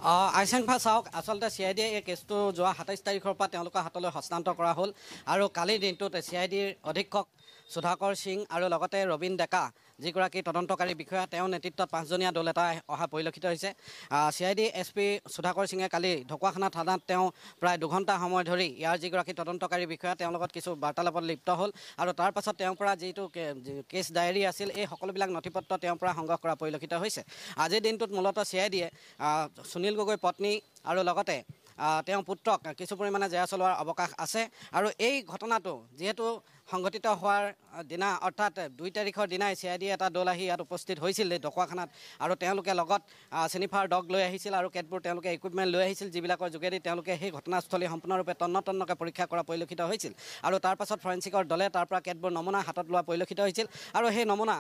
আইচেংফা চাওক আচলতে CIDয়ে এই কেছটো যোৱা 27 তাৰিখৰ পৰা তেওঁলোকৰ হাতলৈ হস্তান্তৰ কৰা হ'ল আৰু কালিৰ দিনটোত CIDৰ অধীক্ষক সুধাকৰ সিং আৰু লগতে ৰবীন ডেকা যিগৰাকী তদন্তকাৰী বিষয়া তেওঁৰ নেতৃত্বত 5জনীয়া দল এটা অহা পৰিলক্ষিত হৈছে। CID SP সুধাকৰ সিঙে কালি ঢকুৱাখানা থানাত তেওঁ প্ৰায় 2 ঘণ্টা সময় ধৰি ইয়াৰ যিগৰাকী তদন্তকাৰী বিষয়া তেওঁৰ লগত কিছু বাৰ্তালাপত লিপ্ত হ'ল আৰু তাৰ পাছত তেওঁৰ পৰা যিটো কেছ ডায়েৰী আছিল এই সকলোবিলাক নথিপত্ৰ তেওঁৰ পৰা সংগ্ৰহ কৰা পৰিলক্ষিত হৈছে। আজিৰ দিনটোত মূলতঃ CIDয়ে সুনীল গগৈ পত্নী আৰু লগতে তেওঁ পুত্ৰক কিছু পৰিমাণে জেৰা চলোৱাৰ অৱকাশ আছে আৰু এই ঘটনাটো যিহেতু সংঘটিত হোৱাৰ দিনা অৰ্থাৎ 2 তাৰিখৰ দিনাই CID এটা দল আহি ইয়াত উপস্থিত হৈছিল ঢকুৱাখানাত আৰু তেওঁলোকে লগত চেনিফাৰ ডগ লৈ আহিছিল আৰু কেতবোৰ তেওঁলোকে ইকুইপমেণ্ট লৈ আহিছিল যিবিলাকৰ যোগেদি তেওঁলোকে সেই ঘটনাস্থলী সম্পূৰ্ণৰূপে তন্নতন্নকৈ পৰীক্ষা কৰা পৰিলক্ষিত হৈছিল আৰু তাৰ পাছত ফৰেনচিকৰ দলে তাৰ পৰা কেতবোৰ নমুনা হাতত লোৱা পৰিলক্ষিত হৈছিল আৰু সেই নমুনা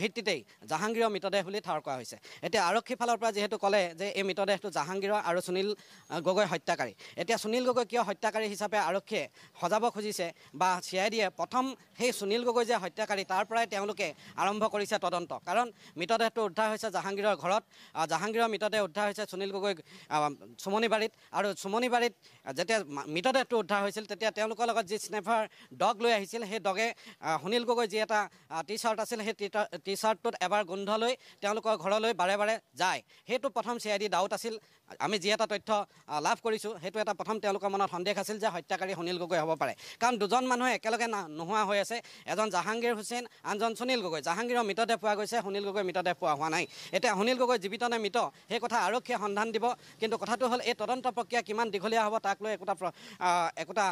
ভিত্তিতেই জাহাংগীৰৰ মৃতদেহ বুলি ঠাৰ কৰা হৈছে। এতিয়া আৰক্ষী ফালৰ পৰা যিহেতু ক'লে যে এই মৃতদেহটো জাহাংগীৰৰ আৰু সুনীল গগৈ হত্যাকাৰী। এতিয়া সুনীল গগৈ কিয় হত্যাকাৰী হিচাপে আৰক্ষীয়ে সজাব খুজিছে বা CIDয়ে প্ৰথম সেই সুনীল গগৈ যে হত্যাকাৰী তাৰ পৰাই তেওঁলোকে আৰম্ভ কৰিছে তদন্ত, কাৰণ মৃতদেহটো উদ্ধাৰ হৈছে জাহাংগীৰৰ ঘৰত। জাহাংগীৰৰ মৃতদেহ উদ্ধাৰ হৈছে সুনীল গগৈ চুমনিবাৰীত আৰু চুমনিবাৰীত যেতিয়া মৃতদেহটো উদ্ধাৰ হৈছিল তেতিয়া তেওঁলোকৰ লগত যি স্নেফাৰ ডগ লৈ আহিছিল সেই ডগে সুনীল গগৈ যি এটা টি-চাৰ্ট আছিল সেই টি-চাৰ্টটোত এবাৰ গোন্ধ লৈ তেওঁলোকৰ ঘৰলৈ বাৰে বাৰে যায়। সেইটো প্ৰথম CID ডাউট আছিল। আমি যি এটা তথ্য লাভ কৰিছোঁ সেইটো এটা প্ৰথম তেওঁলোকৰ মনত সন্দেহ আছিল যে হত্যাকাৰী সুনীল গগৈ হ'ব পাৰে, কাৰণ দুজন মানুহে একেলগে নোহোৱা হৈ আছে, এজন জাহাংগীৰ হুছেইন আনজন সুনীল গগৈ। জাহাংগীৰৰ মৃতদেহ পোৱা গৈছে, সুনীল গগৈৰ মৃতদেহ পোৱা হোৱা নাই। এতিয়া সুনীল গগৈ জীৱিত নে মৃত সেই কথা আৰক্ষীয়ে সন্ধান দিব, কিন্তু কথাটো হ'ল এই তদন্ত প্ৰক্ৰিয়া কিমান দীঘলীয়া হ'ব তাক লৈ একোটা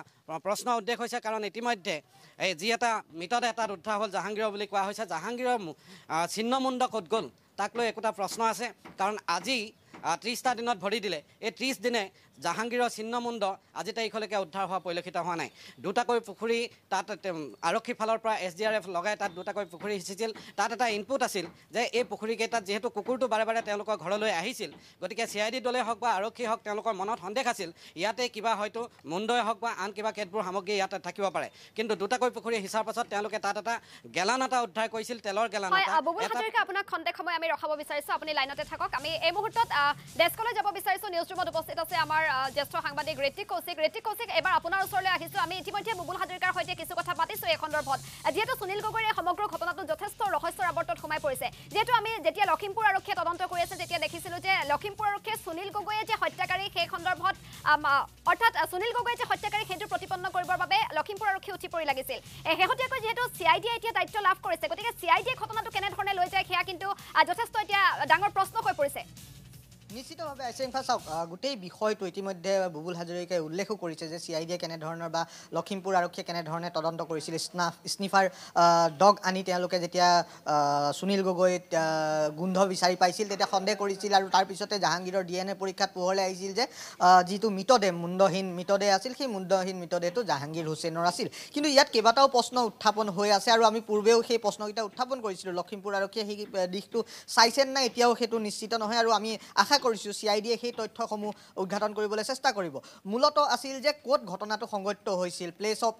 প্ৰশ্ন উদ্বেগ হৈছে, কাৰণ ইতিমধ্যে এই যি এটা মৃতদেহ তাত উদ্ধাৰ হ'ল জাহাংগীৰৰ বুলি কোৱা হৈছে, জাহাংগীৰৰ ছিন্নমুণ্ড ক'ত গ'ল তাক লৈ একোটা প্ৰশ্ন আছে, কাৰণ আজি 30টা দিনত ভৰি দিলে। এই 30 দিনে জাহাংগীৰৰ ছিন্নমুণ্ড আজি তাৰিখলৈকে উদ্ধাৰ হোৱা পৰিলক্ষিত হোৱা নাই। দুটাকৈ পুখুৰী তাত আৰক্ষী ফালৰ পৰা SDRF লগাই তাত দুটাকৈ পুখুৰী সিঁচিছিল। তাত এটা ইনপুট আছিল যে এই পুখুৰীকেইটাত যিহেতু কুকুৰটো বাৰে বাৰে তেওঁলোকৰ ঘৰলৈ আহিছিল, গতিকে CID দলে হওক বা আৰক্ষী হওক তেওঁলোকৰ মনত সন্দেহ আছিল ইয়াতে কিবা হয়তো মুণ্ডই হওক বা আন কিবা কেতবোৰ সামগ্ৰী ইয়াতে থাকিব পাৰে। কিন্তু দুটাকৈ পুখুৰী সিঁচাৰ পাছত তেওঁলোকে তাত এটা গেলান এটা উদ্ধাৰ কৰিছিল, তেলৰ গেলান এটা। আপোনাক খন্তেক সময় আমি ৰখাব বিচাৰিছোঁ, আপুনি লাইনতে থাকক। আমি এই মুহূৰ্তত ডেস্কলৈ যাব বিচাৰিছোঁ। নিউজ ৰুমত উপস্থিত আছে আমাৰ জ্যেষ্ঠ সাংবাদিক ঋতিক কৌশিক। এবাৰ আপোনাৰ ওচৰলৈ আহিছোঁ। আমি ইতিমধ্যে বুবুল হাজৰিকাৰ সৈতে কিছু কথা পাতিছোঁ এই সন্দৰ্ভত, যিহেতু সুনীল গগৈৰ এই সমগ্ৰ ঘটনাটো যথেষ্ট ৰহস্যৰ আৱৰ্তত সোমাই পৰিছে। যিহেতু আমি যেতিয়া লখিমপুৰ আৰক্ষীয়ে তদন্ত কৰি আছিল তেতিয়া দেখিছিলোঁ যে লখিমপুৰ আৰক্ষীয়ে সুনীল গগৈয়ে যে হত্যাকাৰী সেই সন্দৰ্ভত অৰ্থাৎ সুনীল গগৈয়ে যে হত্যাকাৰী সেইটো প্ৰতিপন্ন কৰিবৰ বাবে লখিমপুৰ আৰক্ষী উঠি পৰি লাগিছিল। শেহতীয়াকৈ যিহেতু CIDয়ে এতিয়া দায়িত্ব লাভ কৰিছে, গতিকে CIDয়ে ঘটনাটো কেনেধৰণে লৈ যায় সেয়া কিন্তু যথেষ্ট এতিয়া ডাঙৰ প্ৰশ্ন হৈ পৰিছে। নিশ্চিতভাৱে আইচেংফা চাওক, গোটেই বিষয়টো ইতিমধ্যে বুবুল হাজৰিকাই উল্লেখো কৰিছে যে CIDয়ে কেনেধৰণৰ বা লখিমপুৰ আৰক্ষীয়ে কেনেধৰণে তদন্ত কৰিছিল। স্নিফাৰ ডগ আনি তেওঁলোকে যেতিয়া সুনীল গগৈত গোন্ধ বিচাৰি পাইছিল তেতিয়া সন্দেহ কৰিছিল আৰু তাৰপিছতে জাহাংগীৰৰ DNA পৰীক্ষাত পোহৰলৈ আহিছিল যে যিটো মৃতদেহ মুণ্ডহীন মৃতদেহ আছিল সেই মুণ্ডহীন মৃতদেহটো জাহাংগীৰ হুছেইনৰ আছিল। কিন্তু ইয়াত কেইবাটাও প্ৰশ্ন উত্থাপন হৈ আছে আৰু আমি পূৰ্বেও সেই প্ৰশ্নকেইটা উত্থাপন কৰিছিলোঁ। লখিমপুৰ আৰক্ষীয়ে সেই দিশটো চাইছে নাই এতিয়াও সেইটো নিশ্চিত নহয় আৰু আমি আশা কৰিছোঁ CIDয়ে সেই তথ্যসমূহ উদ্ঘাটন কৰিবলৈ চেষ্টা কৰিব। মূলতঃ আছিল যে ক'ত ঘটনাটো সংঘটিত হৈছিল, প্লেচ অফ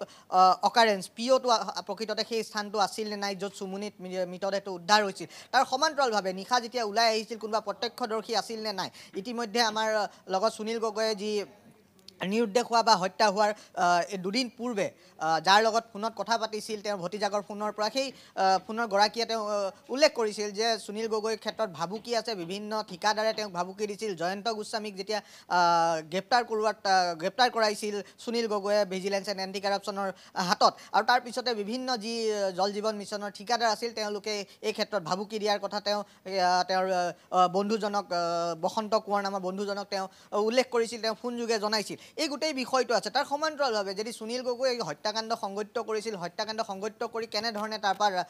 অকাৰেঞ্চ POটো প্ৰকৃততে সেই স্থানটো আছিল নে নাই য'ত চুমুনিত মৃতদেহটো উদ্ধাৰ হৈছিল, তাৰ সমান্তৰালভাৱে নিশা যেতিয়া ওলাই আহিছিল কোনোবা প্ৰত্যক্ষদৰ্শী আছিল নে নাই। ইতিমধ্যে আমাৰ লগত সুনীল গগৈয়ে যি নিৰুদ্দেশ হোৱা বা হত্যা হোৱাৰ 2 দিন পূৰ্বে যাৰ লগত ফোনত কথা পাতিছিল তেওঁৰ ভতিজাকৰ ফোনৰ পৰা, সেই ফোনৰ গৰাকীয়ে তেওঁ উল্লেখ কৰিছিল যে সুনীল গগৈৰ ক্ষেত্ৰত ভাবুকি আছে, বিভিন্ন ঠিকাদাৰে তেওঁক ভাবুকি দিছিল। জয়ন্ত গোস্বামীক যেতিয়া গ্ৰেপ্তাৰ কৰাইছিল সুনীল গগৈয়ে ভিজিলেন্স এণ্ড এণ্টি কাৰাপশ্যনৰ হাতত, আৰু তাৰপিছতে বিভিন্ন যি জল জীৱন মিছনৰ ঠিকাদাৰ আছিল তেওঁলোকে এই ক্ষেত্ৰত ভাবুকি দিয়াৰ কথা তেওঁৰ বন্ধুজনক বসন্ত কোঁৱৰ নামৰ বন্ধুজনক তেওঁ উল্লেখ কৰিছিল, তেওঁ ফোনযোগে জনাইছিল। এই গোটেই বিষয়টো আছে। তাৰ সমান্তৰালভাৱে যদি সুনীল গগৈয়ে হত্যাকাণ্ড সংঘটিত কৰিছিল, হত্যাকাণ্ড সংঘটিত কৰি কেনেধৰণে তাৰ পৰা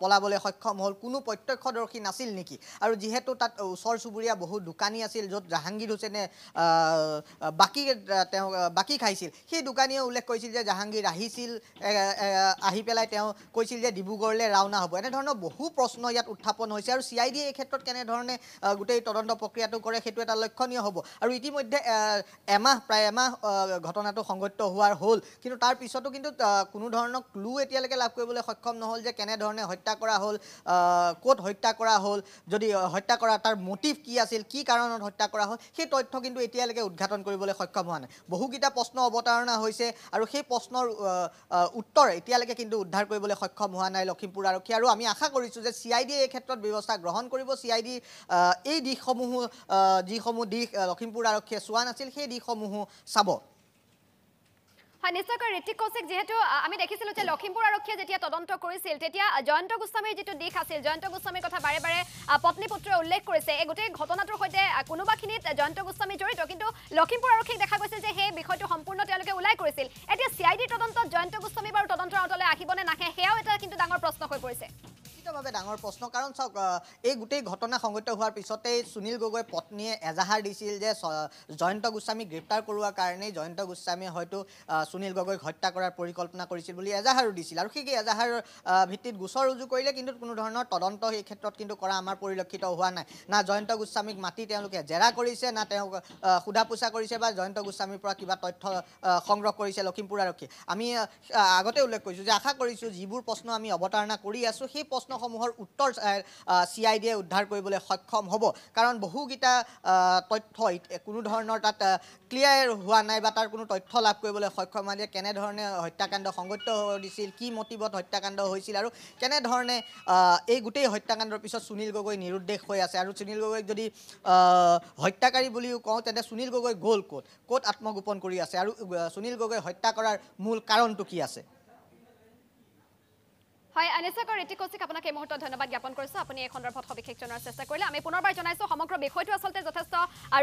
পলাবলৈ সক্ষম হ'ল, কোনো প্ৰত্যক্ষদৰ্শী নাছিল নেকি? আৰু যিহেতু তাত ওচৰ চুবুৰীয়া বহু দোকানী আছিল য'ত জাহাংগীৰ হুছেইনে বাকী খাইছিল, সেই দোকানীয়ে উল্লেখ কৰিছিল যে জাহাংগীৰ আহিছিল, আহি পেলাই তেওঁ কৈছিল যে ডিব্ৰুগড়লৈ ৰাওনা হ'ব। এনেধৰণৰ বহু প্ৰশ্ন ইয়াত উত্থাপন হৈছে আৰু CIDয়ে এই ক্ষেত্ৰত কেনেধৰণে গোটেই তদন্ত প্ৰক্ৰিয়াটো কৰে সেইটো এটা লক্ষণীয় হ'ব। আৰু ইতিমধ্যে প্ৰায় এমাহ ঘটনাটো সংঘটিত হোৱাৰ হ'ল কিন্তু তাৰ পিছতো কিন্তু কোনো ধৰণৰ ক্লু এতিয়ালৈকে লাভ কৰিবলৈ সক্ষম নহ'ল যে কেনেধৰণে হত্যা কৰা হ'ল ক'ত হত্যা কৰা হ'ল যদি হত্যা কৰা তাৰ মটিভ কি আছিল কি কাৰণত হত্যা কৰা হ'ল সেই তথ্য কিন্তু এতিয়ালৈকে উদ্ঘাটন কৰিবলৈ সক্ষম হোৱা নাই বহুকেইটা প্ৰশ্ন অৱতাৰণা হৈছে আৰু সেই প্ৰশ্নৰ উত্তৰ এতিয়ালৈকে কিন্তু উদ্ধাৰ কৰিবলৈ সক্ষম হোৱা নাই লখিমপুৰ আৰক্ষী আৰু আমি আশা কৰিছোঁ যে CID এই ক্ষেত্ৰত ব্যৱস্থা গ্ৰহণ কৰিব CID এই দিশসমূহ যিসমূহ দিশ লখিমপুৰ আৰক্ষীয়ে চোৱা নাছিল সেই দিশসমূহো চাব হয় নিশ্চয়কৈ ঋতিক কৌশিক যেহেতু আমি দেখিছিলো যে লখিমপুৰ আৰক্ষীয়ে যেতিয়া তদন্ত কৰিছিল তেতিয়া জয়ন্ত গোস্বামীৰ যিটো দিশ আছিল জয়ন্ত গোস্বামীৰ কথা বাৰে বাৰে পত্নী পুত্ৰই উল্লেখ কৰিছে এই গোটেই ঘটনাটোৰ সৈতে কোনোবাখিনিত জয়ন্ত গোস্বামী জড়িত কিন্তু লখিমপুৰ আৰক্ষীক দেখা গৈছিল যে সেই বিষয়টো সম্পূৰ্ণ তেওঁলোকে ওলাই কৰিছিল এতিয়া CID তদন্তত জয়ন্ত গোস্বামী বাৰু তদন্তৰ আওতালৈ আহিবনে নাহে সেয়াও এটা কিন্তু ডাঙৰ প্ৰশ্ন হৈ পৰিছে নিশ্চিতভাৱে ডাঙৰ প্ৰশ্ন কাৰণ চাওক এই গোটেই ঘটনা সংঘটিত হোৱাৰ পিছতেই সুনীল গগৈ পত্নীয়ে এজাহাৰ দিছিল যে জয়ন্ত গোস্বামীক গ্ৰেপ্তাৰ কৰোৱাৰ কাৰণেই জয়ন্ত গোস্বামীয়ে হয়তো সুনীল গগৈক হত্যা কৰাৰ পৰিকল্পনা কৰিছিল বুলি এজাহাৰো দিছিল আৰু সেই এজাহাৰৰ ভিত্তিত গোচৰ ৰুজু কৰিলে কিন্তু কোনো ধৰণৰ তদন্ত এই ক্ষেত্ৰত কিন্তু কৰা আমাৰ পৰিলক্ষিত হোৱা নাই না জয়ন্ত গোস্বামীক মাতি তেওঁলোকে জেৰা কৰিছে না তেওঁক সোধা পোছা কৰিছে বা জয়ন্ত গোস্বামীৰ পৰা কিবা তথ্য সংগ্ৰহ কৰিছে লখিমপুৰ আৰক্ষী আমি আগতে উল্লেখ কৰিছোঁ যে আশা কৰিছোঁ যিবোৰ প্ৰশ্ন আমি অৱতাৰণা কৰি আছোঁ সেই প্ৰশ্নসমূহৰ উত্তৰ CID উদ্ধাৰ কৰিবলৈ সক্ষম হ'ব কাৰণ বহুকেইটা তথ্য কোনো ধৰণৰ তাত ক্লিয়াৰ হোৱা নাই বা তাৰ কোনো তথ্য লাভ কৰিবলৈ সক্ষম হোৱা নাই কেনেধৰণে হত্যাকাণ্ড সংঘটিত দিছিল কি মটিভত হত্যাকাণ্ড হৈছিল আৰু কেনেধৰণে এই গোটেই হত্যাকাণ্ডৰ পিছত সুনীল গগৈ নিৰুদ্দেশ হৈ আছে আৰু সুনীল গগৈক যদি হত্যাকাৰী বুলিও কওঁ তেন্তে সুনীল গগৈ গ'ল ক'ত আত্মগোপন কৰি আছে আৰু সুনীল গগৈ হত্যা কৰাৰ মূল কাৰণটো কি আছে হয় নিশ্চয়কৈ ঋতিক কৌশিক আপোনাক এই মুহূৰ্তত ধন্যবাদ জ্ঞাপন কৰিছোঁ আপুনি এই সন্দৰ্ভত সবিশেষ জনাৰ চেষ্টা কৰিলে আমি পুনৰবাৰ জনাইছোঁ সমগ্ৰ বিষয়টো আচলতে যথেষ্ট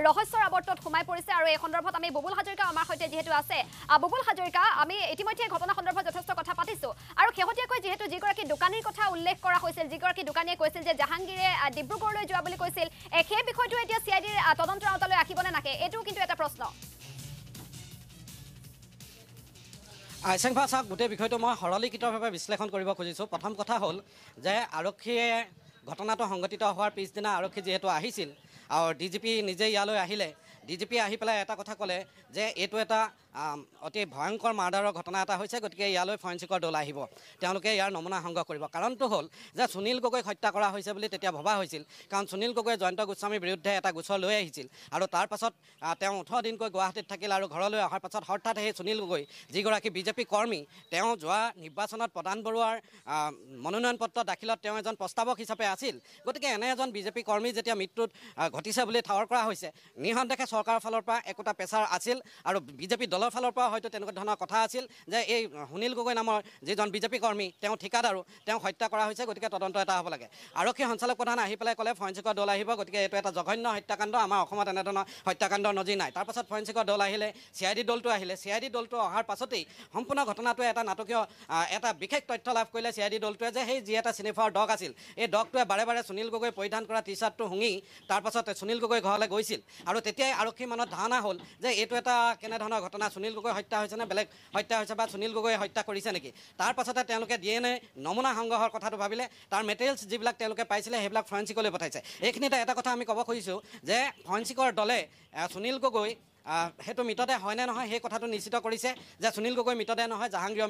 ৰহস্যৰ আৱৰ্তত সোমাই পৰিছে আৰু এই সন্দৰ্ভত আমি বুবুল হাজৰিকা আমাৰ সৈতে যিহেতু আছে বুবুল হাজৰিকা আমি ইতিমধ্যে ঘটনা সন্দৰ্ভত যথেষ্ট কথা পাতিছোঁ আৰু শেহতীয়াকৈ যিহেতু যিগৰাকী দোকানীৰ কথা উল্লেখ কৰা হৈছিল যিগৰাকী দোকানীয়ে কৈছিল যে জাহাংগীৰে ডিব্ৰুগড়লৈ যোৱা বুলি কৈছিল সেই বিষয়টো এতিয়া CID তদন্তৰ আওতালৈ আহিবনে নাহে এইটোও কিন্তু এটা প্ৰশ্ন আইচেংফা চাওক গোটেই বিষয়টো মই সৰলীকৃতভাৱে বিশ্লেষণ কৰিব খুজিছোঁ প্ৰথম কথা হ'ল যে আৰক্ষীয়ে ঘটনাটো সংঘটিত হোৱাৰ পিছদিনা আৰক্ষী যিহেতু আহিছিল আৰু DGP নিজে ইয়ালৈ আহিলে DGP আহি পেলাই এটা কথা ক'লে যে এইটো এটা অতি ভয়ংকৰ মাৰ্ডাৰৰ ঘটনা এটা হৈছে গতিকে ইয়ালৈ ফৰেনচিকৰ দল আহিব তেওঁলোকে ইয়াৰ নমুনা সংগ্ৰহ কৰিব কাৰণটো হ'ল যে সুনীল গগৈক হত্যা কৰা হৈছে বুলি তেতিয়া ভবা হৈছিল কাৰণ সুনীল গগৈয়ে জয়ন্ত গোস্বামীৰ বিৰুদ্ধে এটা গোচৰ লৈ আহিছিল আৰু তাৰ পাছত তেওঁ 18 দিনকৈ গুৱাহাটীত থাকিল আৰু ঘৰলৈ অহাৰ পাছত হঠাৎ সেই সুনীল গগৈ যিগৰাকী BJP কৰ্মী তেওঁ যোৱা নিৰ্বাচনত প্ৰধান বৰুৱাৰ মনোনয়ন পত্ৰ দাখিলত তেওঁ এজন প্ৰস্তাৱক হিচাপে আছিল গতিকে এনে এজন BJP কৰ্মী যেতিয়া মৃত্যুত ঘটিছে বুলি ঠাৱৰ কৰা হৈছে নিঃসন্দেহে চৰকাৰৰ ফালৰ পৰা একোটা প্ৰেছাৰ আছিল আৰু BJP দলৰ ফালৰ পৰা হয়তো তেনেকুৱা ধৰণৰ কথা আছিল যে এই সুনীল গগৈ নামৰ যিজন BJP কৰ্মী তেওঁ ঠিকাদাৰো তেওঁ হত্যা কৰা হৈছে গতিকে তদন্ত এটা হ'ব লাগে আৰক্ষী সঞ্চালক প্ৰধান আহি পেলাই ক'লে ফৰেনচিকৰ দল আহিব গতিকে এইটো এটা জঘন্য হত্যাকাণ্ড আমাৰ অসমত এনেধৰণৰ হত্যাকাণ্ডৰ নজিৰ নাই তাৰপাছত ফৰেনচিকৰ দল আহিলে CID দলটো আহিলে CID দলটো অহাৰ পাছতেই সম্পূৰ্ণ ঘটনাটোৱে এটা নাটকীয় এটা বিশেষ তথ্য লাভ কৰিলে CID দলটোৱে যে সেই যি এটা চিনিফাৰ ডগ আছিল এই ডগটোৱে বাৰে বাৰে সুনীল গগৈ পৰিধান কৰা টি-চাৰ্টটো শুঙি তাৰপাছত সুনীল গগৈ ঘৰলৈ গৈছিল আৰু তেতিয়াই আৰক্ষী মনত ধাৰণা হ'ল যে এইটো এটা কেনেধৰণৰ ঘটনা সুনীল গগৈ হত্যা হৈছে নে বেলেগ হত্যা হৈছে বা সুনীল গগৈ হত্যা কৰিছে নেকি তাৰ পাছতে তেওঁলোকে DNA নমুনা সংগ্ৰহৰ কথাটো ভাবিলে তাৰ মেটেৰিয়েলছ যিবিলাক তেওঁলোকে পাইছিলে সেইবিলাক ফৰেনচিকলৈ পঠাইছে এইখিনিতে এটা কথা আমি ক'ব খুজিছোঁ যে ফৰেনচিকৰ দলে সুনীল গগৈ সেইটো মৃতদেহ হয়নে নহয় সেই কথাটো নিশ্চিত কৰিছে যে সুনীল গগৈ মৃতদেহ নহয় জাহাংগীৰৰ